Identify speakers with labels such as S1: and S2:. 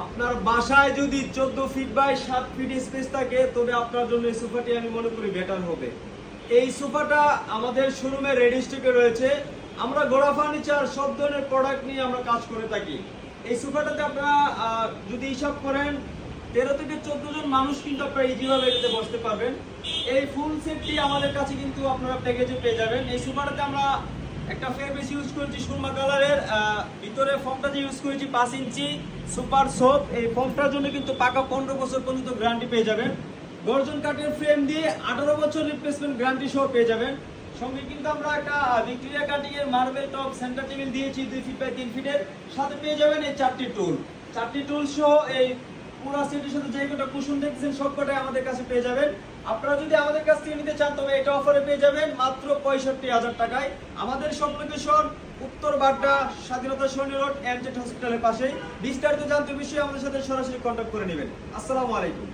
S1: আপনার বাসায় যদি 14 ফিট বাই 7 ফিট স্পেস থাকে তবে আপনার জন্য এই সোফাটি আমি মনে করি বেটার হবে। এই সোফাটা আমাদের শোরুমে রেডি স্টকে রয়েছে। আমরা গোড়া ফার্নিচার সব ধরনের প্রোডাক্ট নিয়ে আমরা কাজ করে থাকি। এই সোফাটাতে আপনারা যদি হিসাব করেন 13 থেকে 14 জন মানুষ কিন্তু আপনারা ইজিভাবে এটাতে বসতে পারবেন। এই ফুল সেটটি আমাদের কাছে কিন্তু আপনারা প্যাকেজে পেয়ে যাবেন। এই সোফাটাতে আমরা একটা ফেব্রিক ইউজ করেছি সুরমা কালারের, ভিতরে ফোমটা যে ইউজ করেছি 5 ইঞ্চি সুপার সফট। এই ফোমটার জন্য কিন্তু পাকা 15 বছর পর্যন্ত গ্যারান্টি পেয়ে যাবেন। গর্জন কাঠের ফ্রেম দিয়ে 18 বছর রিপ্লেসমেন্ট গ্যারান্টি সহ পেয়ে যাবেন। সঙ্গে কিন্তু আমরা একটা ভিক্টোরিয়া কাটিং এর মার্বেল টপ সেন্টার টেবিল দিয়েছি 2 ফিট বাই 3 ফিটের। সাথে পেয়ে যাবেন এই চারটি টুল সহ এই পুরো সেটের সাথে যে কটা কুশন দেখছেন সবকটাই আমাদের কাছে পেয়ে যাবেন। আপনারা যদি আমাদের কাছ থেকে নিতে চান তবে এটা অফারে পেয়ে যাবেন মাত্র 65,000 টাকায়। আমাদের সব লোকেশন উত্তর বাড্ডা স্বাধীনতা সৈনিক রোড এমজেড হসপিটালের পাশেই। বিস্তারিত জানতে বিষয়ে আমাদের সাথে সরাসরি কন্ট্যাক্ট করে নেবেন। আসসালামু আলাইকুম।